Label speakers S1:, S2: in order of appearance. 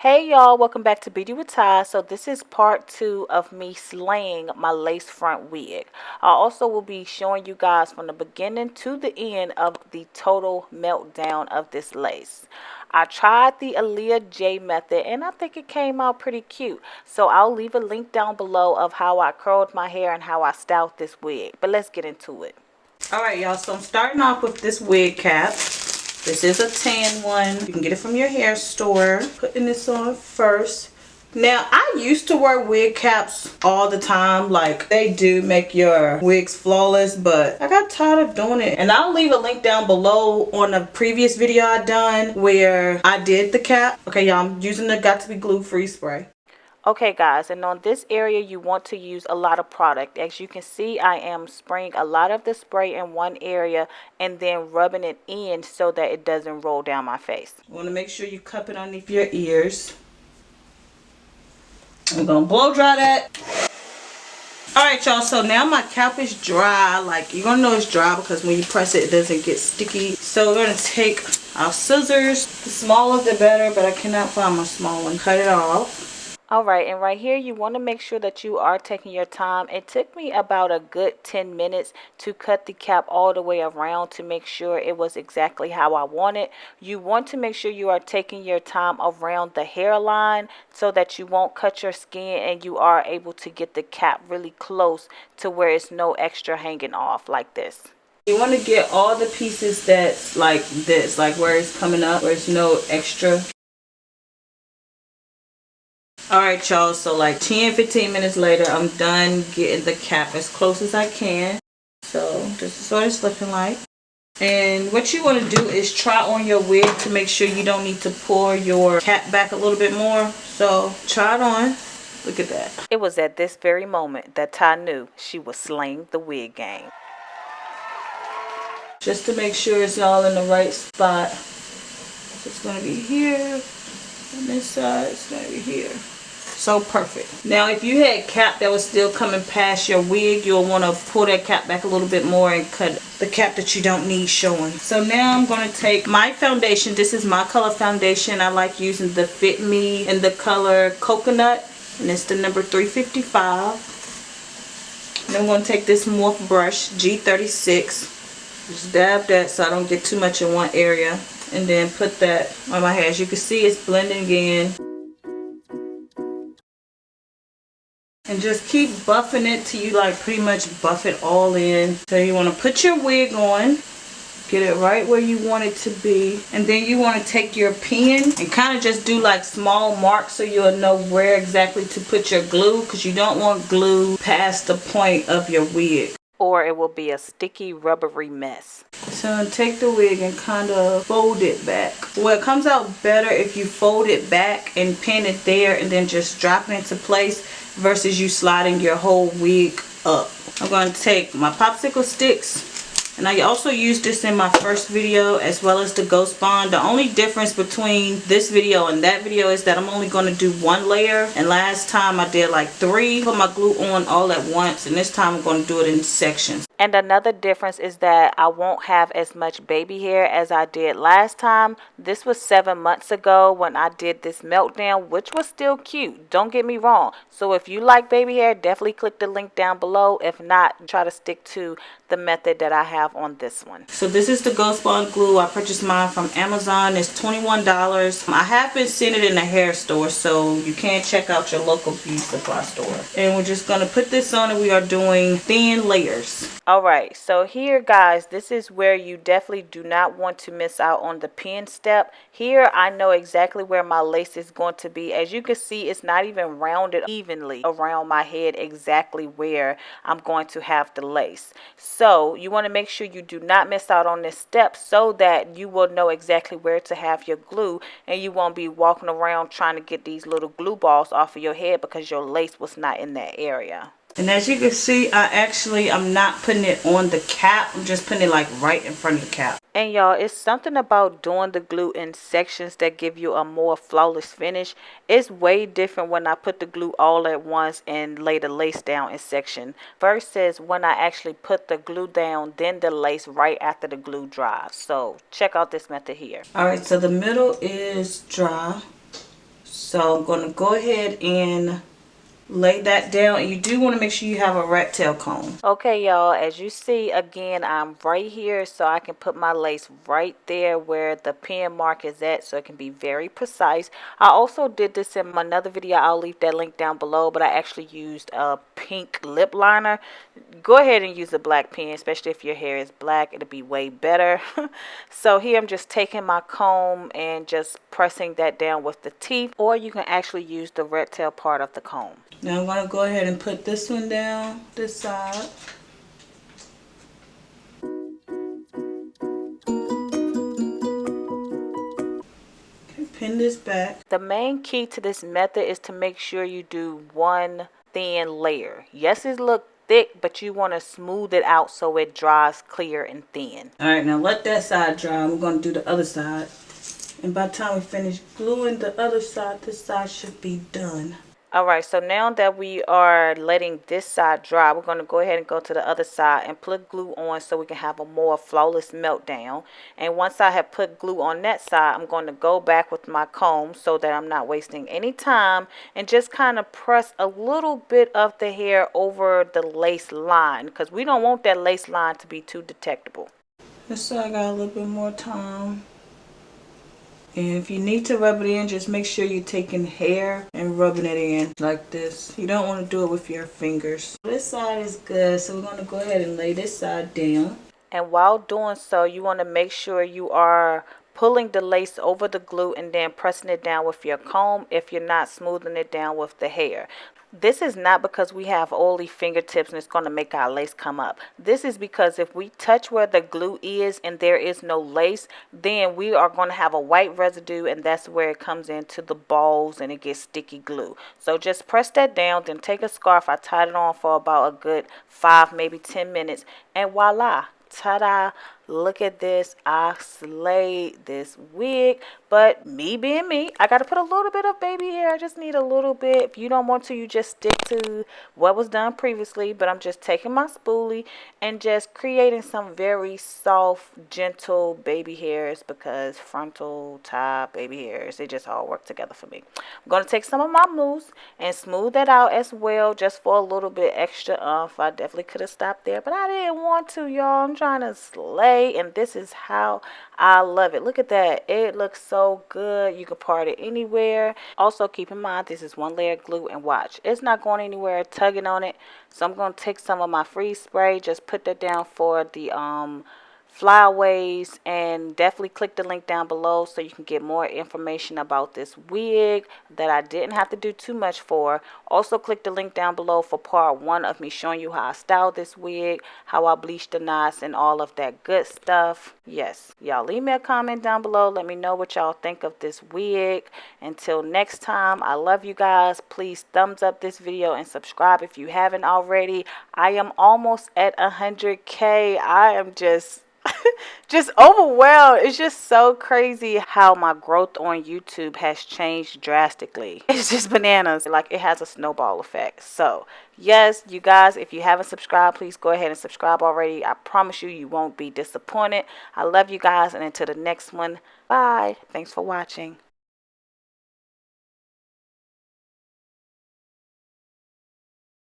S1: Hey y'all, welcome back to Beauty with Ty. So this is part 2 of me slaying my lace front wig. I also will be showing you guys from the beginning to the end of the total meltdown of this lace. I tried the Aaliyah J method and I think it came out pretty cute. So I'll leave a link down below of how I curled my hair and how I styled this wig. But let's get into it. Alright y'all, so I'm starting off with this wig cap. This is a tan one. You can get it from your hair store. Putting this on first. Now, I used to wear wig caps all the time. Like, they do make your wigs flawless, but I got tired of doing it. And I'll leave a link down below on a previous video I done where I did the cap. Okay, y'all, I'm using the Got To Be Glue Free spray. Okay guys, and on this area you want to use a lot of product. As you can see, I am spraying a lot of the spray in one area and then rubbing it in so that it doesn't roll down my face. You want to make sure you cup it underneath your ears. I'm going to blow dry that. Alright y'all, so now my cap is dry. Like, you're going to know it's dry because when you press it, it doesn't get sticky. So we're going to take our scissors. The smaller the better, but I cannot find my small one. Cut it off. Alright, and right here you want to make sure that you are taking your time. It took me about a good 10 minutes to cut the cap all the way around to make sure it was exactly how I want it. You want to make sure you are taking your time around the hairline so that you won't cut your skin and you are able to get the cap really close to where it's no extra hanging off like this. You want to get all the pieces that's like this, like where it's coming up, where it's no extra. Alright y'all, so like 10-15 minutes later, I'm done getting the cap as close as I can. So this is what it's looking like. And what you want to do is try on your wig to make sure you don't need to pull your cap back a little bit more. So try it on. Look at that. It was at this very moment that Ty knew she was slaying the wig game. Just to make sure it's all in the right spot. So it's going to be here. On this side, it's going to be here. So perfect. Now if you had cap that was still coming past your wig, you'll want to pull that cap back a little bit more and cut the cap that you don't need showing. So now I'm going to take my foundation. This is my color foundation. I like using the Fit Me in the color Coconut, and it's the number 355. And I'm going to take this morph brush G36, just dab that so I don't get too much in one area, and then put that on my hair. As you can see, it's blending in. And just keep buffing it till you like pretty much buff it all in. So you want to put your wig on, get it right where you want it to be, and then you want to take your pen and kind of just do like small marks so you'll know where exactly to put your glue, because you don't want glue past the point of your wig, or it will be a sticky rubbery mess. So take the wig and kind of fold it back. Well, it comes out better if you fold it back and pin it there and then just drop it into place versus you sliding your whole wig up. I'm going to take my popsicle sticks, and I also used this in my first video as well as the Ghost Bond. The only difference between this video and that video is that I'm only going to do one layer, and last time I did like 3. Put my glue on all at once, and this time I'm going to do it in sections. And another difference is that I won't have as much baby hair as I did last time. This was 7 months ago when I did this meltdown, which was still cute. Don't get me wrong. So if you like baby hair, definitely click the link down below. If not, try to stick to the method that I have on this one. So this is the Ghost Bond glue. I purchased mine from Amazon. It's $21. I have been seeing it in the hair store, so you can check out your local beauty supply store. And we're just going to put this on, and we are doing thin layers. Alright, so here guys, this is where you definitely do not want to miss out on the pin step. Here I know exactly where my lace is going to be. As you can see, it's not even rounded evenly around my head exactly where I'm going to have the lace. So you want to make sure you do not miss out on this step so that you will know exactly where to have your glue, and you won't be walking around trying to get these little glue balls off of your head because your lace was not in that area. And as you can see, I'm not putting it on the cap. I'm just putting it like right in front of the cap. And y'all, it's something about doing the glue in sections that give you a more flawless finish. It's way different when I put the glue all at once and lay the lace down in section versus when I actually put the glue down, then the lace right after the glue dries. So check out this method here. Alright, so the middle is dry. So I'm going to go ahead and lay that down, and you do want to make sure you have a rat tail comb. Okay, y'all, as you see, again, I'm right here, so I can put my lace right there where the pin mark is at, so it can be very precise. I also did this in another video. I'll leave that link down below, but I actually used a pink lip liner. Go ahead and use a black pen, especially if your hair is black. It'll be way better. So here I'm just taking my comb and just pressing that down with the teeth, or you can actually use the rat tail part of the comb. Now I'm going to go ahead and put this one down, this side. Okay, pin this back. The main key to this method is to make sure you do one thin layer. Yes, it looks thick, but you want to smooth it out so it dries clear and thin. Alright, now let that side dry. We're going to do the other side. And by the time we finish gluing the other side, this side should be done. Alright, so now that we are letting this side dry, we're going to go ahead and go to the other side and put glue on so we can have a more flawless meltdown. And once I have put glue on that side, I'm going to go back with my comb so that I'm not wasting any time, and just kind of press a little bit of the hair over the lace line, because we don't want that lace line to be too detectable. This side got a little bit more time. And if you need to rub it in, just make sure you're taking hair and rubbing it in like this. You don't want to do it with your fingers. This side is good, so we're going to go ahead and lay this side down. And while doing so, you want to make sure you are pulling the lace over the glue and then pressing it down with your comb if you're not smoothing it down with the hair. This is not because we have oily fingertips and it's going to make our lace come up. This is because if we touch where the glue is and there is no lace, then we are going to have a white residue, and that's where it comes into the balls and it gets sticky glue. So just press that down, then take a scarf. I tied it on for about a good 5, maybe 10 minutes, and voila. Ta-da! Look at this. I slayed this wig. But me being me, I got to put a little bit of baby hair. I just need a little bit. If you don't want to, you just stick to what was done previously. But I'm just taking my spoolie and just creating some very soft, gentle baby hairs, because frontal, top, baby hairs, they just all work together for me. I'm going to take some of my mousse and smooth that out as well, just for a little bit extra umph. I definitely could have stopped there, but I didn't want to, y'all. I'm trying to slay. And this is how I love it. Look at that. It looks so good. You can part it anywhere. Also, keep in mind, this is one layer glue, and watch, it's not going anywhere, tugging on it. So I'm going to take some of my freeze spray, just put that down for the flyaways, and definitely click the link down below so you can get more information about this wig that I didn't have to do too much for. Also click the link down below for part 1 of me showing you how I styled this wig, how I bleached the knots, and all of that good stuff. Yes, y'all leave me a comment down below. Let me know what y'all think of this wig. Until next time, I love you guys. Please thumbs up this video and subscribe if you haven't already. I am almost at 100K. I am just overwhelmed. It's just so crazy how my growth on YouTube has changed drastically. It's just bananas. Like, it has a snowball effect. So yes, you guys, if you haven't subscribed, please go ahead and subscribe already. I promise you, you won't be disappointed. I love you guys, and until the next one, bye. Thanks for watching.